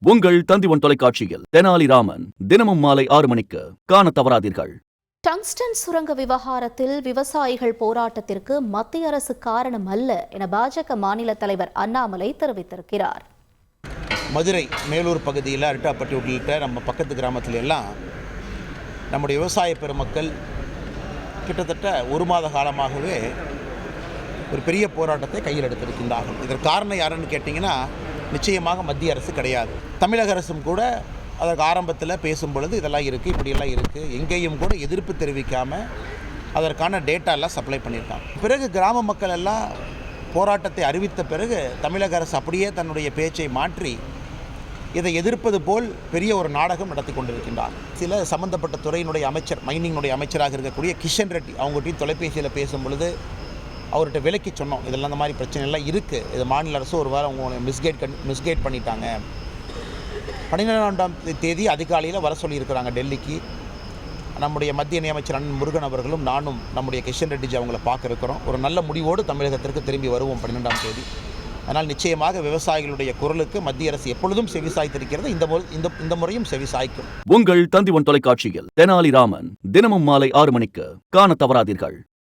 உங்கள் தந்திவன் தொலைக்காட்சியில் தெனாலிராமன் தினமும் மாலை 6 மணிக்கு காண தவறாதீர்கள். டங்ஸ்டன் சுரங்க விவகாரத்தில் விவசாயிகள் போராட்டத்திற்கு மத்திய அரசு காரணம் அல்ல என பாஜக மாநில தலைவர் அண்ணாமலை தெரிவித்திருக்கிறார். மதுரை மேலூர் பகுதியில் அரிட்டாப்பட்டி உள்ளிட்ட நம்ம பக்கத்து கிராமத்தில் எல்லாம் நம்முடைய விவசாய பெருமக்கள் கிட்டத்தட்ட 1 மாத காலமாகவே ஒரு பெரிய போராட்டத்தை கையில் எடுத்திருக்கின்றார்கள். இதற்கு காரணம் யாருன்னு கேட்டிங்கன்னா நிச்சயமாக மத்திய அரசு கிடையாது. தமிழக அரசும் கூட அதற்கு ஆரம்பத்தில் பேசும் பொழுது இதெல்லாம் இருக்குது, இப்படியெல்லாம் இருக்குது, எங்கேயும் கூட எதிர்ப்பு தெரிவிக்காமல் அதற்கான டேட்டாலாம் சப்ளை பண்ணியிருக்காங்க. பிறகு கிராம மக்கள் எல்லாம் போராட்டத்தை அறிவித்த பிறகு தமிழக அரசு அப்படியே தன்னுடைய பேச்சை மாற்றி இதை எதிர்ப்பது போல் பெரிய ஒரு நாடகம் நடத்தி கொண்டிருக்கின்றார். சில சம்பந்தப்பட்ட துறையினுடைய அமைச்சர், மைனிங்கினுடைய அமைச்சராக இருக்கக்கூடிய கிஷன் ரெட்டி அவங்ககிட்டையும் தொலைபேசியில் பேசும் பொழுது அவர்கிட்ட விலக்கி சொன்னோம், இதெல்லாம் அந்த மாதிரி பிரச்சனைலாம் இருக்குது, இது மாநில அரசு ஒரு வாரம் அவங்க மிஸ்கைட் பண்ணிட்டாங்க. 12ஆம் தேதி அதிகாலையில் வர சொல்லியிருக்கிறாங்க டெல்லிக்கு. நம்முடைய மத்திய இணையமைச்சர் அண்ணன் முருகன் அவர்களும் நானும் நம்முடைய கிஷன் ரெட்டிஜி அவங்கள பார்க்க இருக்கிறோம். ஒரு நல்ல முடிவோடு தமிழகத்திற்கு திரும்பி வருவோம் 12ஆம் தேதி. அதனால் நிச்சயமாக விவசாயிகளுடைய குரலுக்கு மத்திய அரசு எப்பொழுதும் செவிசாய்த்திருக்கிறது, இந்த முறையும் செவிசாய்க்கும். உங்கள் தந்திவன் தொலைக்காட்சியில் தெனாலிராமன் தினமும் மாலை 6 மணிக்கு காண தவறாதீர்கள்.